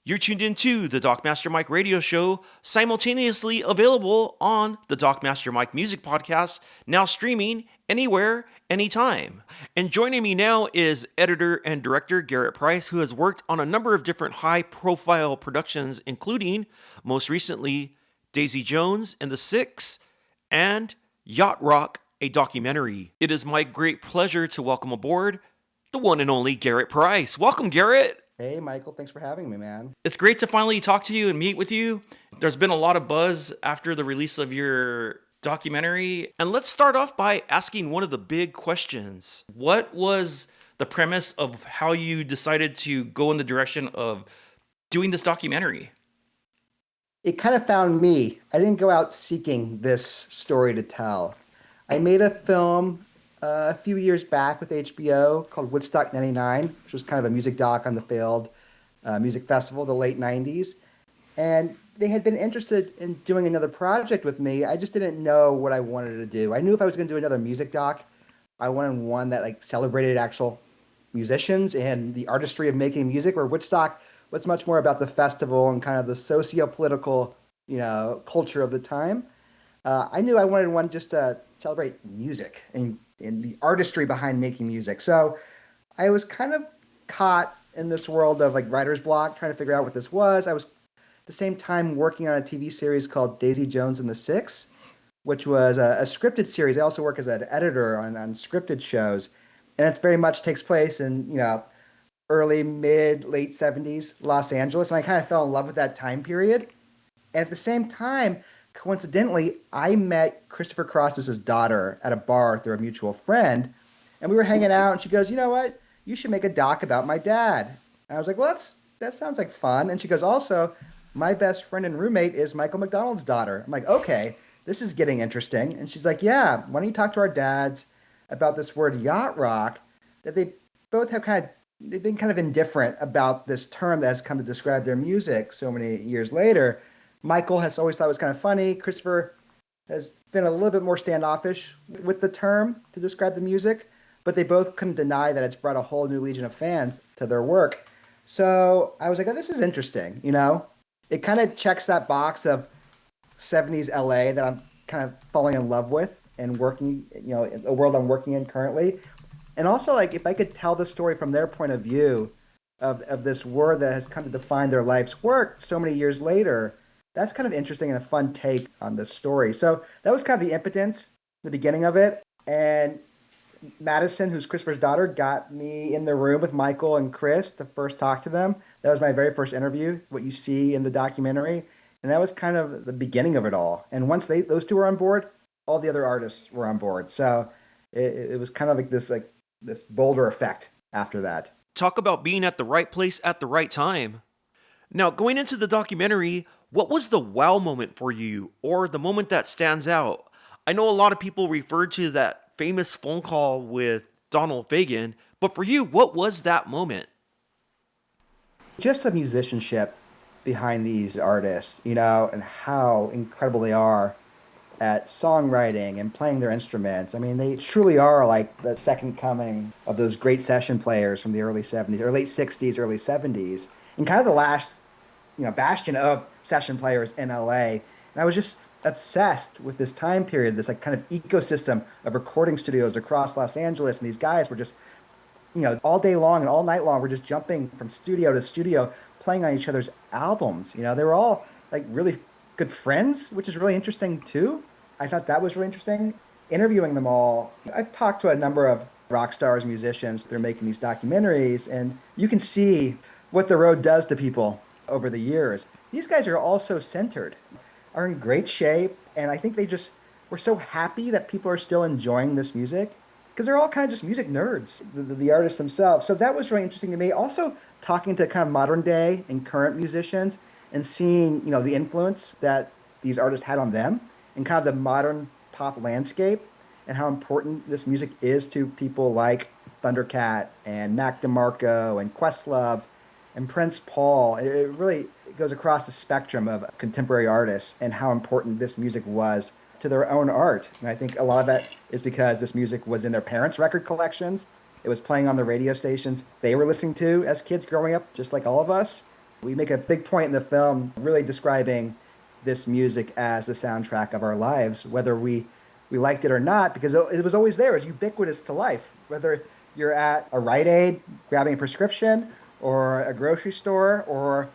You're tuned into the Doc Mike radio show, simultaneously available on the Doc Mike music podcast, now streaming anywhere, anytime. And joining me now is editor and director Garret Price, who has worked on a number of different high profile productions, including, most recently, Daisy Jones and the Six and Yacht Rock, a documentary. It is my great pleasure to welcome aboard the one and only Garret Price. Welcome, Garret. Hey, Michael, thanks for having me, man. It's great to finally talk to you and meet with you. There's been a lot of buzz after the release of your documentary. And let's start off by asking one of the big questions. What was the premise of how you decided to go in the direction of doing this documentary? It kind of found me. I didn't go out seeking this story to tell. I made a film a few years back with HBO called Woodstock 99, which was kind of a music doc on the failed music festival of the late 90s. And they had been interested in doing another project with me. I just didn't know what I wanted to do. I knew if I was going to do another music doc, I wanted one that like celebrated actual musicians and the artistry of making music, where Woodstock was much more about the festival and kind of the socio-political, culture of the time. I knew I wanted one just to celebrate music and the artistry behind making music. So I was kind of caught in this world of like writer's block, trying to figure out what this was. I was at the same time working on a TV series called Daisy Jones and the Six, which was a scripted series. I also work as an editor on scripted shows, and it very much takes place in early, mid, late 70s Los Angeles, and I kind of fell in love with that time period. And at the same time, coincidentally, I met Christopher Cross's daughter at a bar through a mutual friend, and we were hanging out, and she goes, "You know what? You should make a doc about my dad." And I was like, "Well, that sounds like fun." And she goes, "Also, my best friend and roommate is Michael McDonald's daughter." I'm like, "Okay, this is getting interesting." And she's like, "Yeah, why don't you talk to our dads about this word yacht rock that they both have they've been kind of indifferent about this term that has come to describe their music so many years later." Michael has always thought it was kind of funny. Christopher has been a little bit more standoffish with the term to describe the music, but they both couldn't deny that it's brought a whole new legion of fans to their work. So I was like, "Oh, this is interesting, It kind of checks that box of 70s LA that I'm kind of falling in love with and working, in the world I'm working in currently. And also, like, if I could tell the story from their point of view of this word that has come to define their life's work so many years later, that's kind of interesting and a fun take on this story. So that was kind of the impotence, the beginning of it. And Madison, who's Christopher's daughter, got me in the room with Michael and Chris to first talk to them. That was my very first interview, what you see in the documentary. And that was kind of the beginning of it all. And once those two were on board, all the other artists were on board. So it was kind of like this boulder effect after that. Talk about being at the right place at the right time. Now, going into the documentary, what was the wow moment for you, or the moment that stands out? I know a lot of people refer to that famous phone call with Donald Fagen, but for you, what was that moment? Just the musicianship behind these artists, and how incredible they are at songwriting and playing their instruments. I mean, they truly are like the second coming of those great session players from the early 70s or late 60s, early 70s, and kind of the last, bastion of session players in LA. And I was just obsessed with this time period, this like kind of ecosystem of recording studios across Los Angeles. And these guys were just, all day long and all night long, we're just jumping from studio to studio, playing on each other's albums. They were all like really good friends, which is really interesting too. I thought that was really interesting. Interviewing them all, I've talked to a number of rock stars, musicians. They're making these documentaries, and you can see what the road does to people over the years. These guys are all so centered, are in great shape, and I think they just were so happy that people are still enjoying this music because they're all kind of just music nerds, the artists themselves. So that was really interesting to me. Also, talking to kind of modern day and current musicians and seeing, the influence that these artists had on them and kind of the modern pop landscape and how important this music is to people like Thundercat and Mac DeMarco and Questlove and Prince Paul. It really goes across the spectrum of contemporary artists and how important this music was to their own art. And I think a lot of that is because this music was in their parents' record collections. It was playing on the radio stations they were listening to as kids growing up, just like all of us. We make a big point in the film really describing this music as the soundtrack of our lives, whether we liked it or not, because it was always there. It was ubiquitous to life. Whether you're at a Rite Aid grabbing a prescription, or a grocery store, or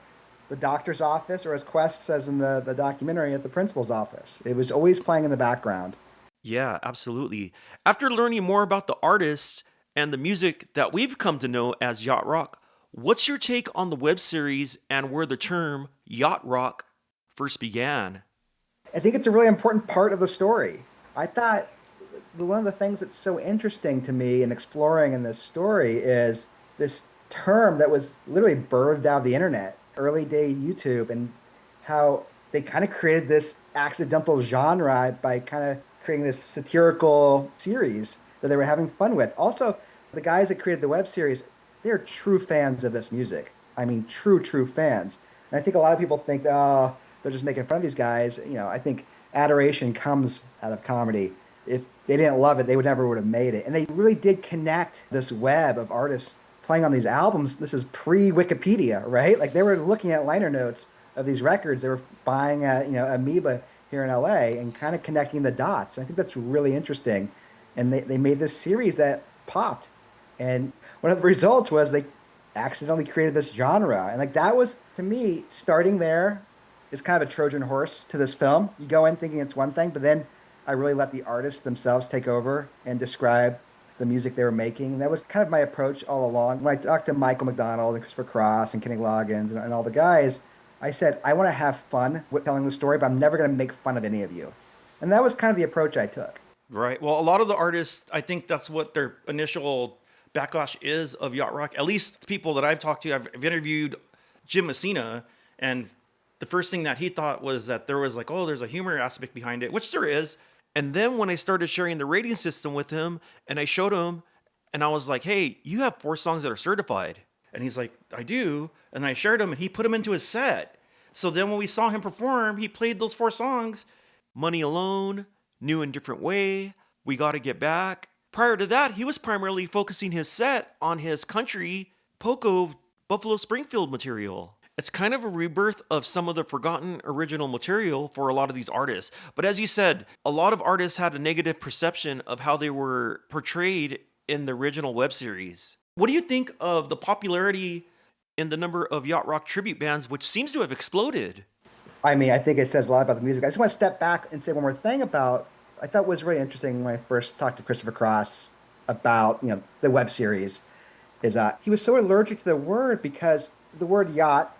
the doctor's office, or as Quest says in the documentary, at the principal's office. It was always playing in the background. Yeah, absolutely. After learning more about the artists and the music that we've come to know as yacht rock, what's your take on the web series and where the term yacht rock first began? I think it's a really important part of the story. I thought one of the things that's so interesting to me in exploring in this story is this term that was literally birthed out of the internet, early day YouTube, and how they kind of created this accidental genre by kind of creating this satirical series that they were having fun with. Also, the guys that created the web series, they're true fans of this music. I mean, true fans. And I think a lot of people think, oh, they're just making fun of these guys. I think adoration comes out of comedy. If they didn't love it, they would have made it. And they really did connect this web of artists playing on these albums. This is pre-Wikipedia, right? Like they were looking at liner notes of these records. They were buying Amoeba here in LA and kind of connecting the dots. I think that's really interesting. And they made this series that popped. And one of the results was they accidentally created this genre. And like that was, to me, starting there is kind of a Trojan horse to this film. You go in thinking it's one thing, but then I really let the artists themselves take over and describe the music they were making. And that was kind of my approach all along. When I talked to Michael McDonald and Christopher Cross and Kenny Loggins and all the guys, I said, I want to have fun with telling the story, but I'm never going to make fun of any of you. And that was kind of the approach I took. Right. Well, a lot of the artists, I think that's what their initial backlash is of yacht rock. At least people that I've talked to, I've interviewed Jim Messina, and the first thing that he thought was that there was like, oh, there's a humor aspect behind it, which there is. And then when I started sharing the rating system with him and I showed him and I was like, hey, you have 4 songs that are certified. And he's like, I do. And I shared them and he put them into his set. So then when we saw him perform, he played those 4 songs: Money Alone, New and Different Way, We Gotta Get Back. Prior to that, he was primarily focusing his set on his country, Poco, Buffalo Springfield material. It's kind of a rebirth of some of the forgotten original material for a lot of these artists. But as you said, a lot of artists had a negative perception of how they were portrayed in the original web series. What do you think of the popularity in the number of yacht rock tribute bands, which seems to have exploded? I mean, I think it says a lot about the music. I just want to step back and say one more thing about, I thought was really interesting when I first talked to Christopher Cross about, the web series, is he was so allergic to the word because the word yacht,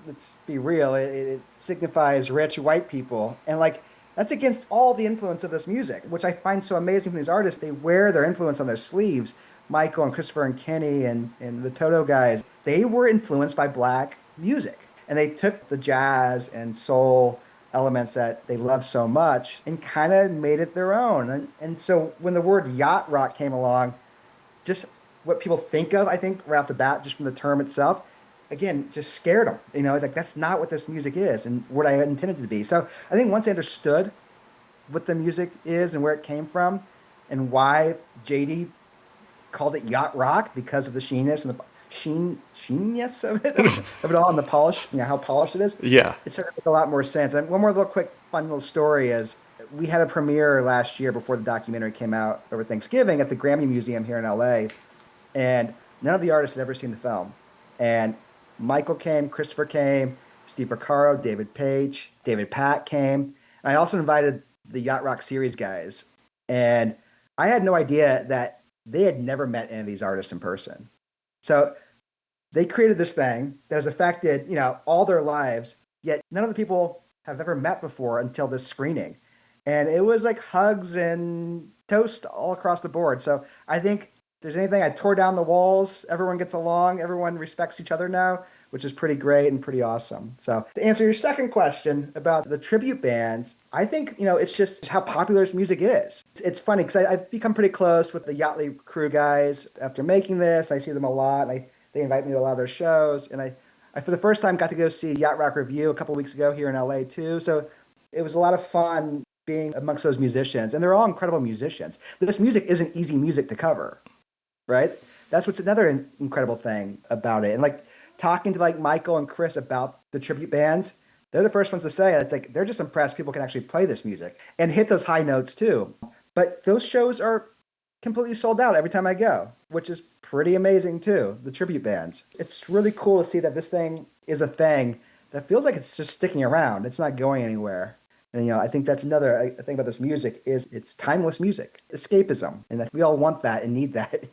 let's be real, it signifies rich white people. And like, that's against all the influence of this music, which I find so amazing from these artists. They wear their influence on their sleeves. Michael and Christopher and Kenny and the Toto guys, they were influenced by black music. And they took the jazz and soul elements that they love so much and kind of made it their own. And so when the word yacht rock came along, just what people think of, I think, right off the bat, just from the term itself, again, just scared them. It's like, that's not what this music is and what I intended it to be. So I think once I understood what the music is and where it came from and why JD called it yacht rock, because of the sheeness and the sheenness of it all, and the polish, how polished it is. Yeah. It started to make a lot more sense. And one more little quick fun little story is we had a premiere last year before the documentary came out over Thanksgiving at the Grammy Museum here in LA, and none of the artists had ever seen the film. And Michael came, Christopher came, Steve Porcaro, David Page, David Pack came. And I also invited the Yacht Rock series guys. And I had no idea that they had never met any of these artists in person. So they created this thing that has affected, all their lives, yet none of the people have ever met before until this screening. And it was like hugs and toast all across the board. So I think if there's anything, I tore down the walls. Everyone gets along. Everyone respects each other now, which is pretty great and pretty awesome. So to answer your second question about the tribute bands, I think, it's just how popular this music is. It's funny because I've become pretty close with the Yachtly crew guys after making this. I see them a lot. They invite me to a lot of their shows. And I for the first time, got to go see Yacht Rock Review a couple weeks ago here in LA too. So it was a lot of fun being amongst those musicians. And they're all incredible musicians. This music isn't easy music to cover, right? That's what's another incredible thing about it. And like, talking to like Michael and Chris about the tribute bands, they're the first ones to say it's like they're just impressed people can actually play this music and hit those high notes too. But those shows are completely sold out every time I go, which is pretty amazing too. The tribute bands. It's really cool to see that this thing is a thing that feels like it's just sticking around. It's not going anywhere. And I think that's another thing about this music is it's timeless music, escapism, and that we all want that and need that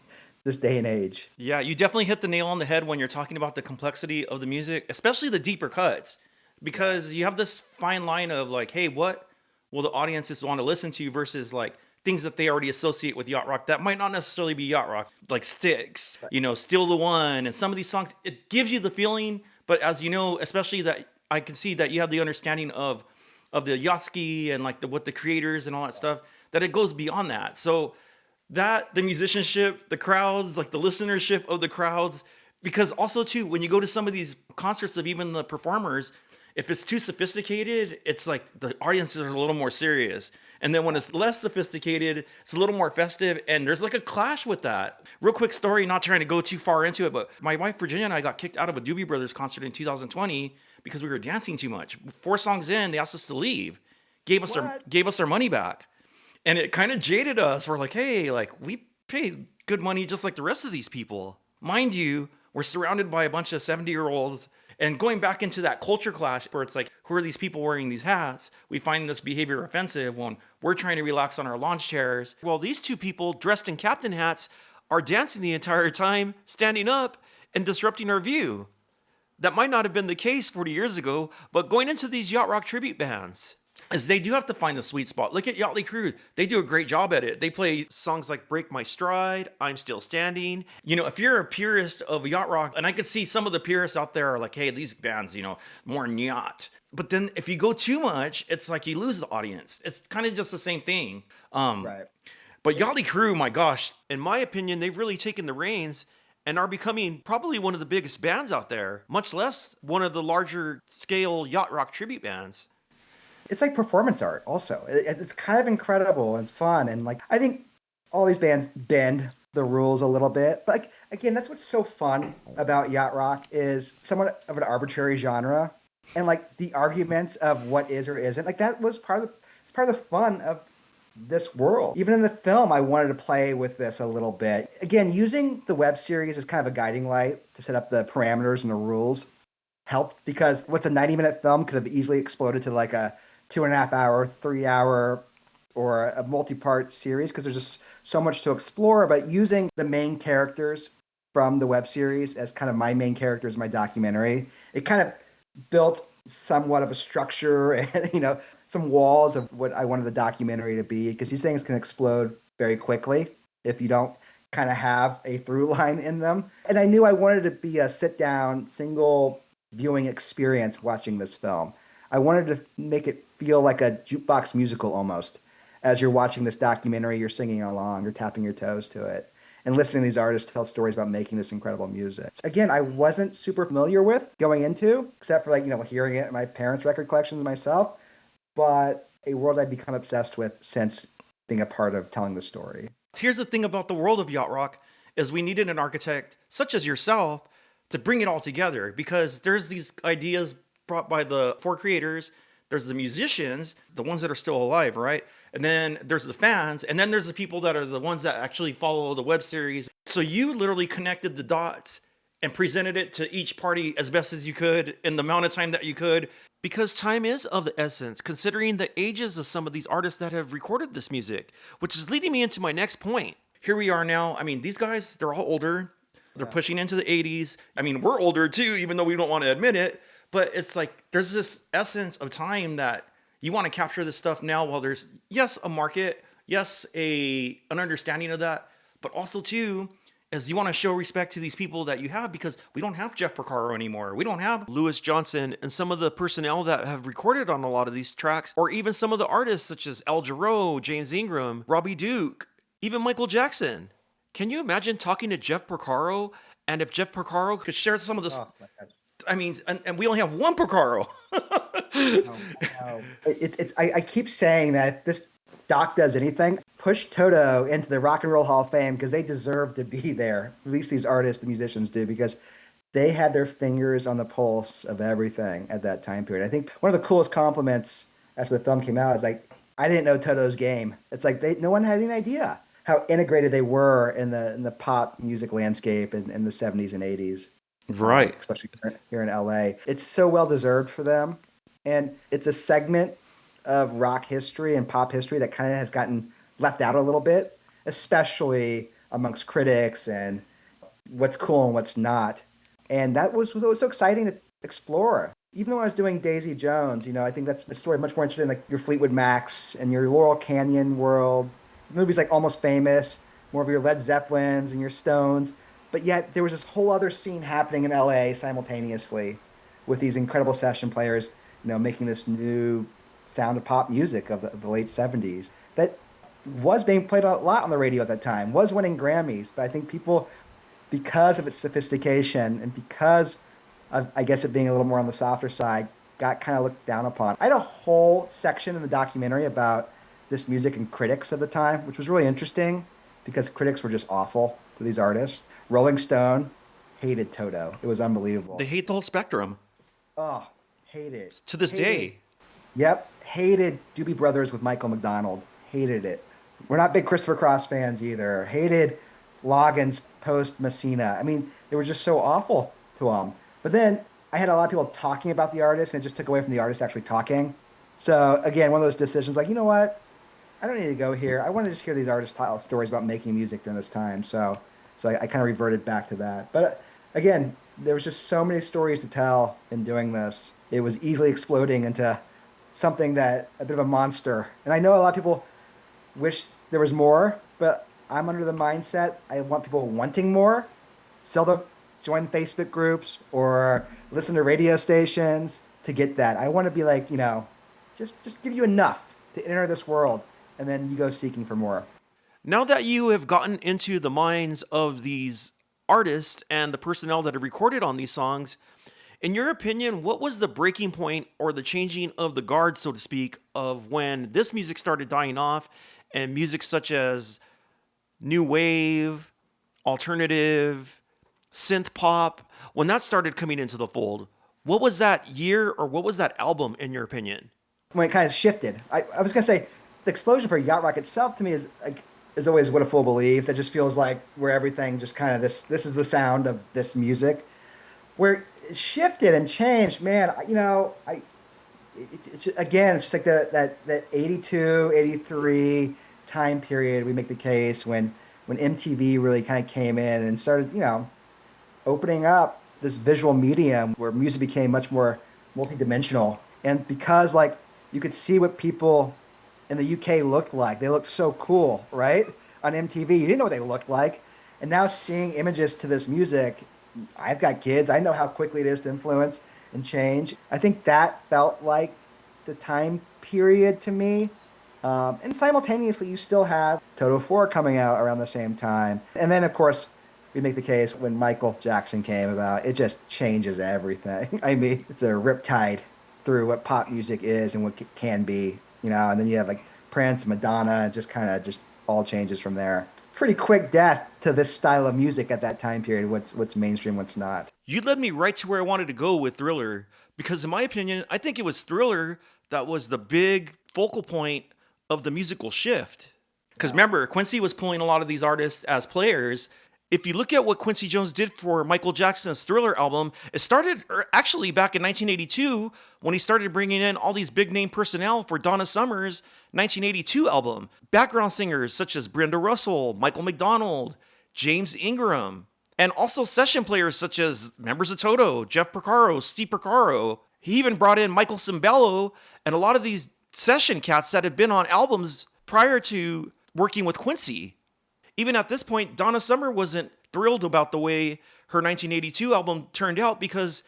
this day and age. Yeah, you definitely hit the nail on the head when you're talking about the complexity of the music, especially the deeper cuts, Yeah. because you have this fine line of like, hey, what will the audiences want to listen to versus like things that they already associate with yacht rock that might not necessarily be yacht rock, like Styx, Still the One, and some of these songs. It gives you the feeling, but as you know, especially that I can see that you have the understanding of the yacht ski and like what the creators and all that stuff, that it goes beyond that. So that the musicianship, the crowds, like the listenership of the crowds, because also too when you go to some of these concerts of even the performers, if it's too sophisticated, it's like the audiences are a little more serious, and then when it's less sophisticated, it's a little more festive, and there's like a clash with that. Real quick story, not trying to go too far into it, but my wife Virginia and I got kicked out of a Doobie Brothers concert in 2020 because we were dancing too much. 4 songs in, they asked us to leave, What? gave us our money back, and it kind of jaded us. We're like, hey, like we paid good money just like the rest of these people. Mind you, we're surrounded by a bunch of 70-year-olds. And going back into that culture clash where it's like, who are these people wearing these hats? We find this behavior offensive when we're trying to relax on our launch chairs. Well, these two people dressed in captain hats are dancing the entire time, standing up and disrupting our view. That might not have been the case 40 years ago, but going into these yacht rock tribute bands, is they do have to find the sweet spot. Look at Yachtly Crew. They do a great job at it. They play songs like Break My Stride, I'm Still Standing. If you're a purist of yacht rock, and I can see some of the purists out there are like, hey, these bands, more yacht. But then if you go too much, it's like you lose the audience. It's kind of just the same thing. Right. But Yachtly Crew, my gosh, in my opinion, they've really taken the reins and are becoming probably one of the biggest bands out there, much less one of the larger scale yacht rock tribute bands. It's like performance art also. It's kind of incredible and fun. And like, I think all these bands bend the rules a little bit. But like, again, that's what's so fun about yacht rock is somewhat of an arbitrary genre. And like the arguments of what is or isn't, like that was it's part of the fun of this world. Even in the film, I wanted to play with this a little bit. Again, using the web series as kind of a guiding light to set up the parameters and the rules helped because what's a 90-minute film could have easily exploded to like a 2.5 hour, 3 hour, or a multi-part series because there's just so much to explore. But using the main characters from the web series as kind of my main characters in my documentary, it kind of built somewhat of a structure and some walls of what I wanted the documentary to be because these things can explode very quickly if you don't kind of have a through line in them. And I knew I wanted to be a sit down single viewing experience watching this film. I wanted to make it feel like a jukebox musical almost. As you're watching this documentary, you're singing along, you're tapping your toes to it, and listening to these artists tell stories about making this incredible music. Again, I wasn't super familiar with going into, except for hearing it in my parents' record collections myself, but a world I've become obsessed with since being a part of telling the story. Here's the thing about the world of yacht rock is we needed an architect such as yourself to bring it all together because there's these ideas brought by the 4 creators. There's the musicians, the ones that are still alive, right? And then there's the fans, and then there's the people that are the ones that actually follow the web series. So you literally connected the dots and presented it to each party as best as you could in the amount of time that you could. Because time is of the essence, considering the ages of some of these artists that have recorded this music, which is leading me into my next point. Here we are now. I mean, these guys, they're all older. They're pushing into the 80s. I mean, we're older too, even though we don't want to admit it. But it's like there's this essence of time that you want to capture this stuff now while there's, yes, a market, yes, an understanding of that, but also too, is you want to show respect to these people that you have because we don't have Jeff Porcaro anymore. We don't have Louis Johnson and some of the personnel that have recorded on a lot of these tracks, or even some of the artists such as Al Jarreau, James Ingram, Robbie Duke, even Michael Jackson. Can you imagine talking to Jeff Porcaro and if Jeff Porcaro could share some of this? Oh, my God. I mean, and we only have one Porcaro. I keep saying that if this doc does anything, push Toto into the Rock and Roll Hall of Fame because they deserve to be there. At least these artists, the musicians do, because they had their fingers on the pulse of everything at that time period. I think one of the coolest compliments after the film came out is like, I didn't know Toto's game. It's like no one had any idea how integrated they were in the pop music landscape in the 70s and 80s, Right. especially here in LA. It's so well deserved for them. And it's a segment of rock history and pop history that kind of has gotten left out a little bit, especially amongst critics and what's cool and what's not. And that was what was so exciting to explore. Even though I was doing Daisy Jones, I think that's a story much more interested in like your Fleetwood Macs and your Laurel Canyon world, movies like Almost Famous, more of your Led Zeppelins and your Stones. But yet there was this whole other scene happening in LA simultaneously with these incredible session players, making this new sound of pop music of the late 70s that was being played a lot on the radio at that time, was winning Grammys. But I think people, because of its sophistication and because of, I guess, it being a little more on the softer side, got kind of looked down upon. I had a whole section in the documentary about this music and critics of the time, which was really interesting because critics were just awful to these artists. Rolling Stone hated Toto. It was unbelievable. They hate the whole spectrum Oh, hated. to this Hated. day. Yep. Hated Doobie Brothers with Michael McDonald. Hated it. We're not big Christopher Cross fans either. Hated Loggins post Messina. I mean, they were just so awful to him. But then I had a lot of people talking about the artist and it just took away from the artist actually talking. So again, one of those decisions like, you know what? I don't need to go here. I want to just hear these artists tell stories about making music during this time. So I kind of reverted back to that. But again, there was just so many stories to tell in doing this. It was easily exploding into something that a bit of a monster. And I know a lot of people wish there was more, but I'm under the mindset I want people wanting more. Seldom join Facebook groups or listen to radio stations to get that. I want to be like, just give you enough to enter this world, and then you go seeking for more. Now that you have gotten into the minds of these artists and the personnel that have recorded on these songs, in your opinion, what was the breaking point or the changing of the guard, so to speak, of when this music started dying off and music such as new wave, alternative, synth pop, when that started coming into the fold? What was that year or what was that album, in your opinion? When it kind of shifted, I was gonna say the explosion for Yacht Rock itself to me is like is always what a fool believes. It just feels like where everything just kind of this is the sound of this music. Where it shifted and changed, man. Again, it's just like that 82, 83 time period. We make the case when MTV really kind of came in and started, opening up this visual medium where music became much more multidimensional. And because like you could see what people in the UK looked like, they looked so cool, right? On MTV, you didn't know what they looked like. And now seeing images to this music, I've got kids. I know how quickly it is to influence and change. I think that felt like the time period to me. And simultaneously, you still have Toto 4 coming out around the same time. And then, of course, we make the case when Michael Jackson came about, it just changes everything. I mean, it's a riptide through what pop music is and what it can be, and then you have like Prince, Madonna, and just kind of just all changes from there. Pretty quick death to this style of music at that time period. What's mainstream, what's not. You led me right to where I wanted to go with Thriller, because in my opinion, I think it was Thriller that was the big focal point of the musical shift. Because remember, Quincy was pulling a lot of these artists as players. If you look at what Quincy Jones did for Michael Jackson's Thriller album, it started actually back in 1982 when he started bringing in all these big name personnel for Donna Summer's 1982 album. Background singers such as Brenda Russell, Michael McDonald, James Ingram, and also session players such as members of Toto, Jeff Porcaro, Steve Porcaro. He even brought in Michael Cimbello and a lot of these session cats that had been on albums prior to working with Quincy. Even at this point, Donna Summer wasn't thrilled about the way her 1982 album turned out because,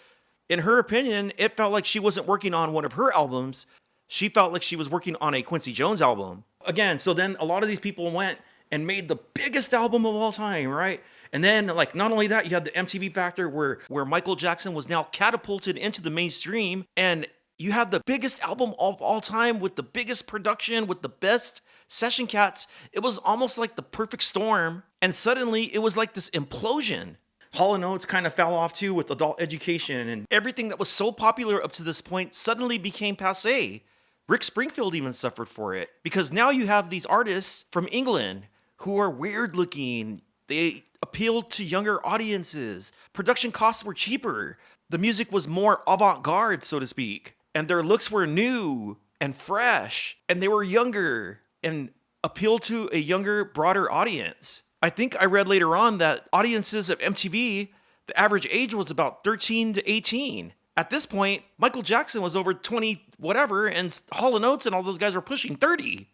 in her opinion, it felt like she wasn't working on one of her albums. She felt like she was working on a Quincy Jones album. Again, so then a lot of these people went and made the biggest album of all time, right? And then, like, not only that, you had the MTV factor where Michael Jackson was now catapulted into the mainstream, and you had the biggest album of all time with the biggest production, with the best session cats. It was almost like the perfect storm. And suddenly it was like this implosion. Hall & Oates kind of fell off too with adult education, and everything that was so popular up to this point suddenly became passé. Rick Springfield even suffered for it because now you have these artists from England who are weird looking. They appealed to younger audiences. Production costs were cheaper. The music was more avant garde, so to speak. And their looks were new and fresh. And they were younger and appealed to a younger, broader audience. I think I read later on that audiences of MTV, the average age was about 13 to 18. At this point, Michael Jackson was over 20 whatever, and Hall & Oates and all those guys were pushing 30.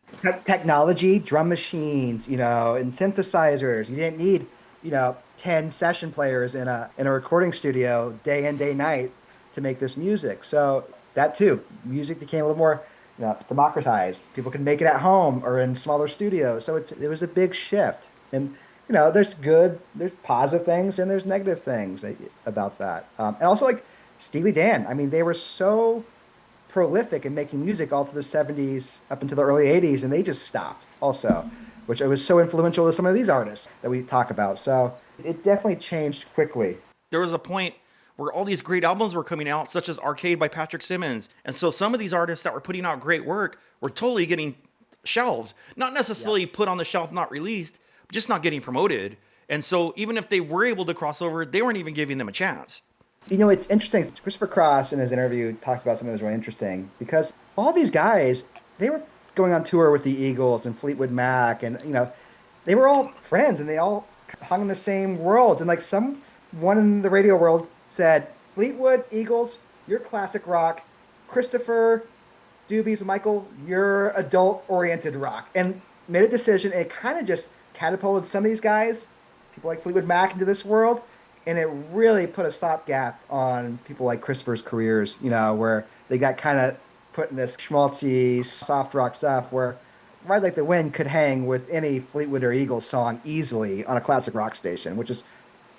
Technology, drum machines, and synthesizers. You didn't need, 10 session players in a recording studio day in, day night to make this music. So that too, music became a little more, democratized. People could make it at home or in smaller studios. So it was a big shift. And, there's positive things and there's negative things about that. And also like Steely Dan. I mean, they were so prolific in making music all through the 70s up into the early 80s, and they just stopped also, which was so influential to some of these artists that we talk about. So it definitely changed quickly. There was a point where all these great albums were coming out, such as Arcade by Patrick Simmons. And so some of these artists that were putting out great work were totally getting shelved. Not necessarily put on the shelf, not released, but just not getting promoted. And so even if they were able to cross over, they weren't even giving them a chance. It's interesting. Christopher Cross in his interview talked about something that was really interesting because all these guys, they were going on tour with the Eagles and Fleetwood Mac, and they were all friends and they all hung in the same worlds. And like someone in the radio world said, Fleetwood, Eagles, you're classic rock. Christopher, Doobies, Michael, you're adult-oriented rock. And made a decision, and it kind of just catapulted some of these guys, people like Fleetwood Mac, into this world. And it really put a stopgap on people like Christopher's careers, where they got kind of put in this schmaltzy, soft rock stuff where Ride Like the Wind could hang with any Fleetwood or Eagles song easily on a classic rock station, which is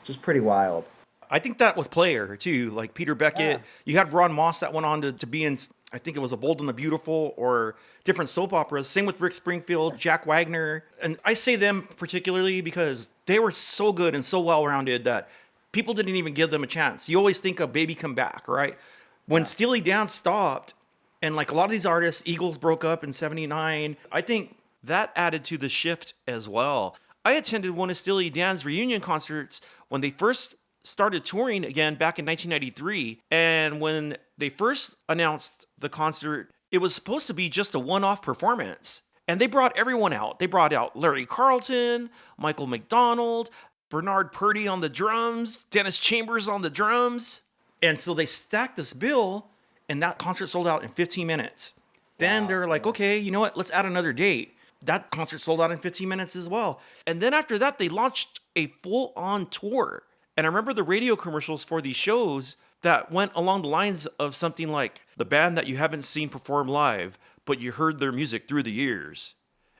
just pretty wild. I think that with Player, too, like Peter Beckett. Yeah. You had Ron Moss that went on to be in, I think it was A Bold and the Beautiful or different soap operas. Same with Rick Springfield, Jack Wagner. And I say them particularly because they were so good and so well-rounded that people didn't even give them a chance. You always think of Baby Come Back, right? When Steely Dan stopped, and like a lot of these artists, Eagles broke up in 79, I think that added to the shift as well. I attended one of Steely Dan's reunion concerts when they first started touring again back in 1993. And when they first announced the concert, it was supposed to be just a one-off performance. And they brought everyone out. They brought out Larry Carlton, Michael McDonald, Bernard Purdy on the drums, Dennis Chambers on the drums. And so they stacked this bill, and that concert sold out in 15 minutes. Then they're like, okay, you know what? Let's add another date. That concert sold out in 15 minutes as well. And then after that, they launched a full-on tour. And I remember the radio commercials for these shows that went along the lines of something like the band that you haven't seen perform live, but you heard their music through the years,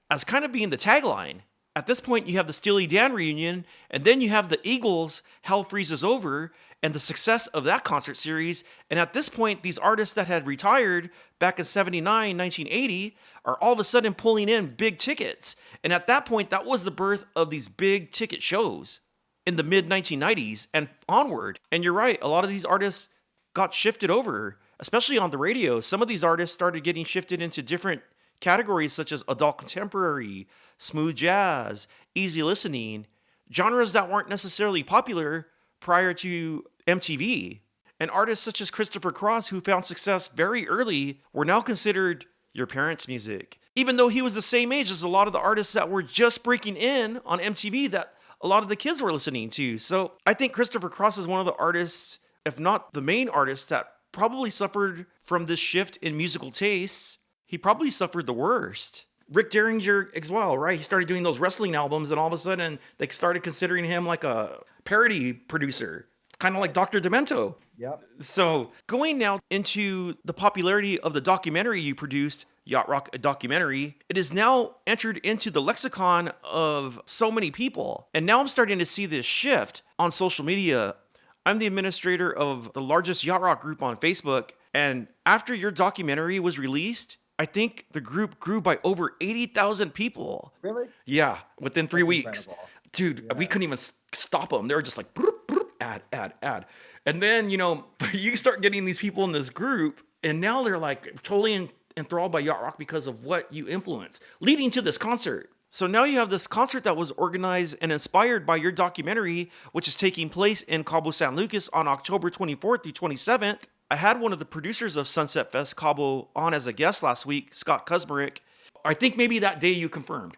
as kind of being the tagline. At this point, you have the Steely Dan reunion, and then you have the Eagles' Hell Freezes Over, and the success of that concert series. And at this point, these artists that had retired back in 79, 1980, are all of a sudden pulling in big tickets. And at that point, that was the birth of these big ticket shows in the mid-1990s and onward. And you're right, a lot of these artists got shifted over, especially on the radio. Some of these artists started getting shifted into different categories such as adult contemporary, smooth jazz, easy listening, genres that weren't necessarily popular prior to MTV. And artists such as Christopher Cross, who found success very early, were now considered your parents' music. Even though he was the same age as a lot of the artists that were just breaking in on MTV that a lot of the kids were listening to. So I think Christopher Cross is one of the artists, if not the main artist, that probably suffered from this shift in musical tastes. He probably suffered the worst. Rick Derringer as well, right? He started doing those wrestling albums, and all of a sudden they started considering him like a parody producer, kind of like Dr. Demento. Yep. So going now into the popularity of the documentary you produced, Yacht Rock, a Documentary, it is now entered into the lexicon of so many people. And now I'm starting to see this shift on social media. I'm the administrator of the largest yacht rock group on Facebook. And after your documentary was released, I think the group grew by over 80,000 people. Really? Yeah, within 3 weeks. Incredible. Dude, we couldn't even stop them. They were just like, broop, broop, add. And then, you start getting these people in this group, and now they're like totally enthralled by yacht rock because of what you influence, leading to this concert. So now you have this concert that was organized and inspired by your documentary, which is taking place in Cabo San Lucas on October 24th through 27th. I had one of the producers of Sunset Fest Cabo on as a guest last week, Scott Kuzmerick. I think maybe that day you confirmed.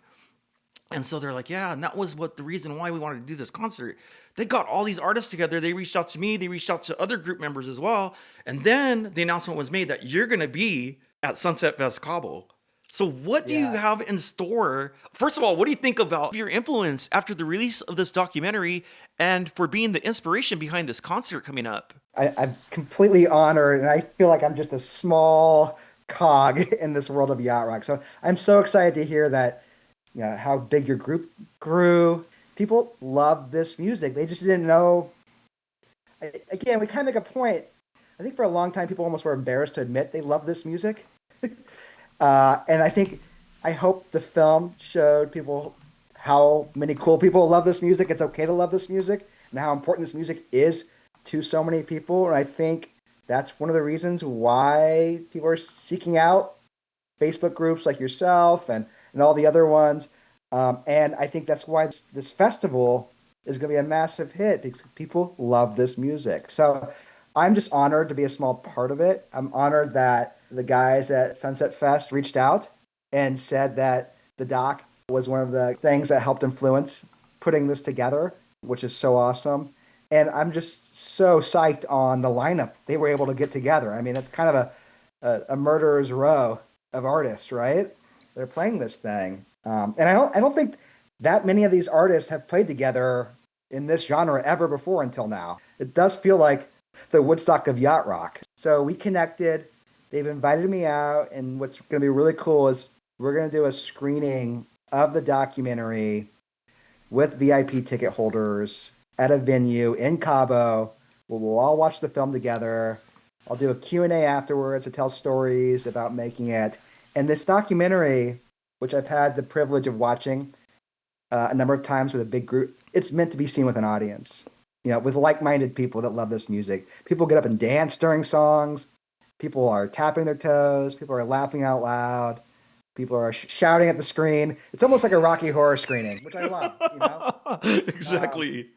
And so they're like, yeah, and that was what the reason why we wanted to do this concert. They got all these artists together. They reached out to me. They reached out to other group members as well. And then the announcement was made that you're going to be at Sunset Fest Cabo. So what do you Yeah. have in store? First of all, what do you think about your influence after the release of this documentary and for being the inspiration behind this concert coming up? I'm completely honored, and I feel like I'm just a small cog in this world of yacht rock. So I'm so excited to hear that, how big your group grew. People love this music. They just didn't know. Again, we kind of make a point. I think for a long time, people almost were embarrassed to admit they love this music. And I hope the film showed people how many cool people love this music. It's okay to love this music, and how important this music is to so many people. And I think that's one of the reasons why people are seeking out Facebook groups like yourself and all the other ones. And I think that's why this festival is going to be a massive hit, because people love this music. So I'm just honored to be a small part of it. I'm honored that the guys at Sunset Fest reached out and said that the doc was one of the things that helped influence putting this together, which is so awesome. And I'm just so psyched on the lineup they were able to get together. I mean, it's kind of a murderer's row of artists, right? They're playing this thing. And I don't think that many of these artists have played together in this genre ever before until now. It does feel like the Woodstock of yacht rock. So we connected. They've invited me out, and what's going to be really cool is we're going to do a screening of the documentary with VIP ticket holders at a venue in Cabo. We'll all watch the film together. I'll do a Q&A afterwards to tell stories about making it. And this documentary, which I've had the privilege of watching a number of times with a big group, it's meant to be seen with an audience, with like-minded people that love this music. People get up and dance during songs. People are tapping their toes. People are laughing out loud. People are shouting at the screen. It's almost like a Rocky Horror screening, which I love. Exactly.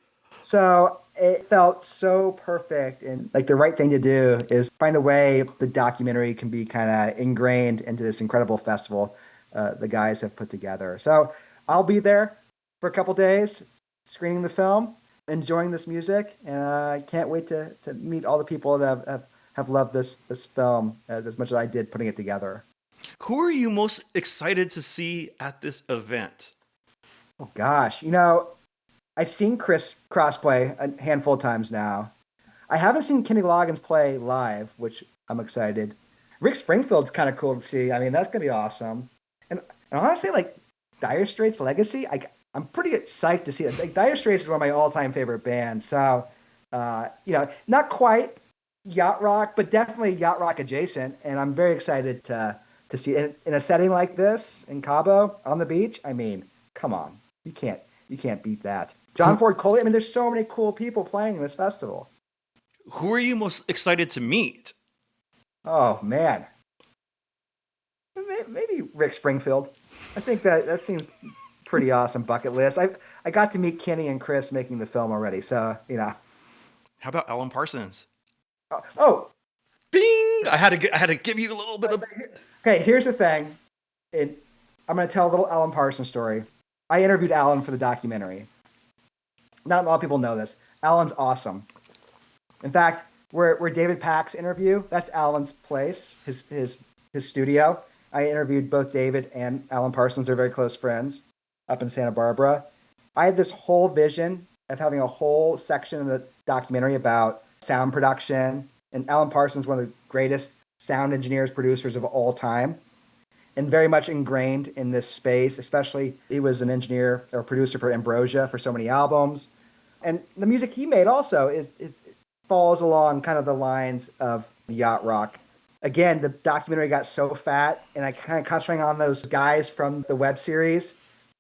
So it felt so perfect, and like the right thing to do is find a way the documentary can be kind of ingrained into this incredible festival the guys have put together. So I'll be there for a couple days, screening the film, enjoying this music, and I can't wait to meet all the people that have loved this film as much as I did putting it together. Who are you most excited to see at this event? Oh gosh, I've seen Chris Crossplay a handful of times now. I haven't seen Kenny Loggins play live, which I'm excited. Rick Springfield's kind of cool to see. I mean, that's gonna be awesome. And honestly, like Dire Straits' Legacy, I'm pretty psyched to see it. Like Dire Straits is one of my all-time favorite bands. So, not quite yacht rock, but definitely yacht rock adjacent. And I'm very excited to see it in a setting like this in Cabo on the beach. I mean, come on, you can't beat that. John Ford Coley. I mean, there's so many cool people playing this festival. Who are you most excited to meet? Oh man, maybe Rick Springfield. I think that seems pretty awesome bucket list. I got to meet Kenny and Chris making the film already, so How about Alan Parsons? Oh, Bing! I had to give you a little bit of. okay. Here's the thing. I'm going to tell a little Alan Parsons story. I interviewed Alan for the documentary. Not a lot of people know this. Alan's awesome. In fact, where David Pack's interview, that's Alan's place, his studio. I interviewed both David and Alan Parsons. They're very close friends up in Santa Barbara. I had this whole vision of having a whole section of the documentary about sound production. And Alan Parsons, one of the greatest sound engineers, producers of all time, and very much ingrained in this space, especially he was an engineer or producer for Ambrosia for so many albums. And the music he made also falls along kind of the lines of yacht rock. Again, the documentary got so fat, and I kind of concentrating on those guys from the web series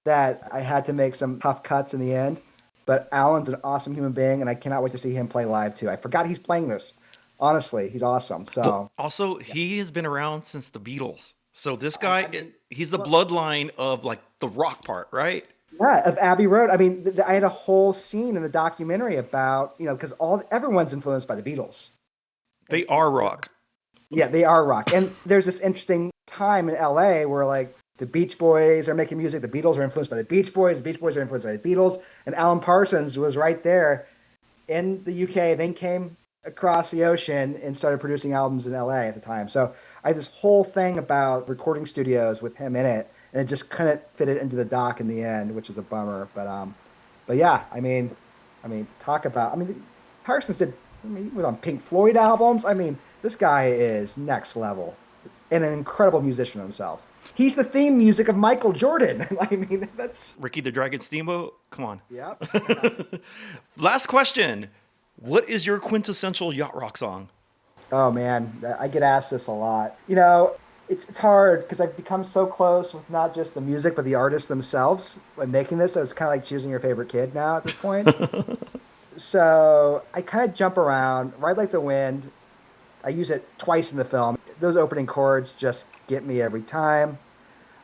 that I had to make some tough cuts in the end. But Alan's an awesome human being, and I cannot wait to see him play live too. I forgot he's playing this. Honestly, he's awesome. Well, So also, yeah, he has been around since the Beatles. So this guy, I mean, he's the well, bloodline of like the rock part, right? yeah, of Abbey Road. I mean, I had a whole scene in the documentary about because all everyone's influenced by the Beatles, They and are rock. yeah, they are rock. And there's this interesting time in LA where like the Beach Boys are making music, the Beatles are influenced by the Beach Boys are influenced by the Beatles, and Alan Parsons was right there in the UK, then came across the ocean and started producing albums in LA at the time. So I had this whole thing about recording studios with him in it, and it just couldn't fit it into the doc in the end, which is a bummer. But yeah, talk about. I mean, Parsons did. I mean, he was on Pink Floyd albums. I mean, this guy is next level, and an incredible musician himself. He's the theme music of Michael Jordan. I mean, that's Ricky the Dragon Steamboat. Come on. yep. Last question. What is your quintessential yacht rock song? Oh man, I get asked this a lot. It's hard because I've become so close with not just the music but the artists themselves when making this. So it's kind of like choosing your favorite kid now at this point. So I kind of jump around, ride like the wind. I use it twice in the film. Those opening chords just get me every time.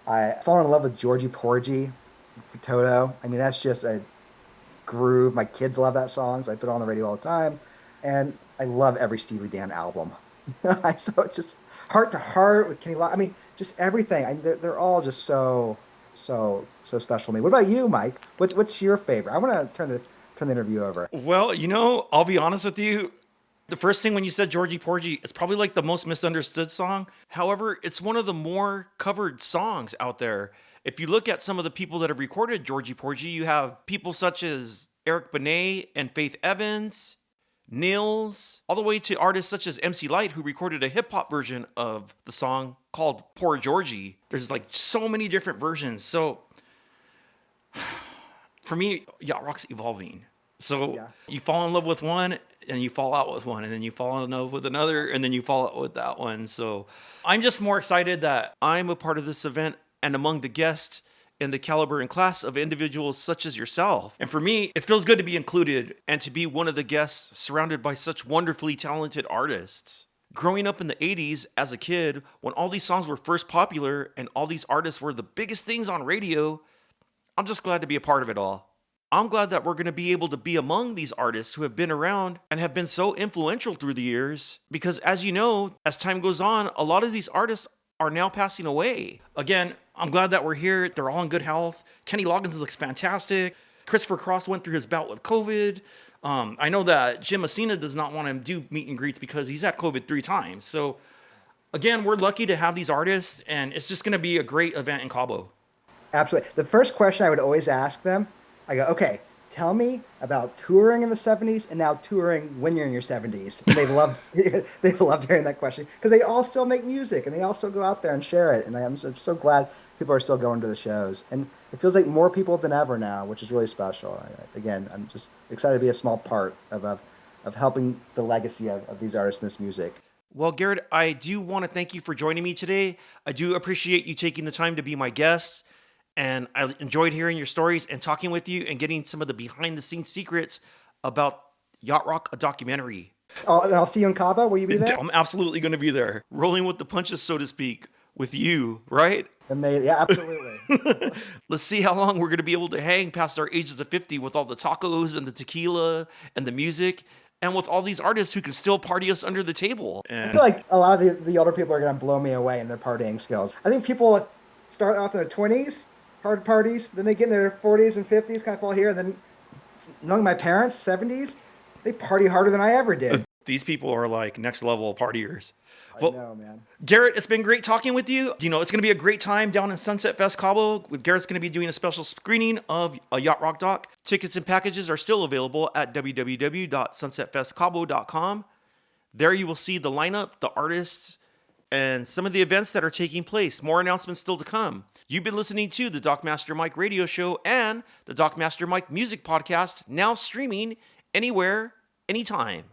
I fall in love with Georgie Porgy, Toto. I mean, that's just a groove. My kids love that song, so I put it on the radio all the time. And I love every Steely Dan album. So it's just Heart to Heart with Kenny I mean, just everything. They're all just so special to me. What about you, Mike? What's your favorite? I want to turn the interview over. Well, I'll be honest with you. The first thing when you said Georgie Porgy, it's probably like the most misunderstood song. However, it's one of the more covered songs out there. If you look at some of the people that have recorded Georgie Porgy, you have people such as Eric Benet and Faith Evans, Nils, all the way to artists such as MC Light, who recorded a hip hop version of the song called Poor Georgie. There's like so many different versions. So for me, yacht rock's evolving. So Yeah. you fall in love with one and you fall out with one, and then you fall in love with another, and then you fall out with that one. So I'm just more excited that I'm a part of this event and among the guests in the caliber and class of individuals such as yourself. And for me, it feels good to be included and to be one of the guests surrounded by such wonderfully talented artists. Growing up in the 80s as a kid, when all these songs were first popular and all these artists were the biggest things on radio, I'm just glad to be a part of it all. I'm glad that we're going to be able to be among these artists who have been around and have been so influential through the years. Because as you know, as time goes on, a lot of these artists are now passing away. Again, I'm glad that we're here. They're all in good health. Kenny Loggins looks fantastic. Christopher Cross went through his bout with COVID. I know that Jim Messina does not want to do meet and greets because he's had COVID 3 times. So again, we're lucky to have these artists, and it's just going to be a great event in Cabo. Absolutely. The first question I would always ask them, I go, okay, tell me about touring in the 70s and now touring when you're in your 70s. And they loved hearing that question because they all still make music and they all still go out there and share it. And I'm so glad people are still going to the shows. And it feels like more people than ever now, which is really special. Again, I'm just excited to be a small part of helping the legacy of these artists and this music. Well, Garrett, I do want to thank you for joining me today. I do appreciate you taking the time to be my guest. And I enjoyed hearing your stories and talking with you and getting some of the behind the scenes secrets about Yacht Rock, a documentary. Oh, and I'll see you in Cabo. Will you be there? I'm absolutely going to be there, rolling with the punches, so to speak, with you, right? Amazing. Yeah, absolutely. Let's see how long we're going to be able to hang past our ages of 50 with all the tacos and the tequila and the music and with all these artists who can still party us under the table. I feel like a lot of the older people are going to blow me away in their partying skills. I think people start off in their 20s, hard parties, then they get in their 40s and 50s, kind of fall here, and then knowing my parents, 70s, they party harder than I ever did. These people are like next level partiers. I know, man. Garrett, it's been great talking with you. It's going to be a great time down in Sunset Fest Cabo. Garrett's going to be doing a special screening of a Yacht Rock doc. Tickets and packages are still available at www.sunsetfestcabo.com. There you will see the lineup, the artists, and some of the events that are taking place. More announcements still to come. You've been listening to the Dockmaster Mike radio show and the Dockmaster Mike music podcast, now streaming anywhere, anytime.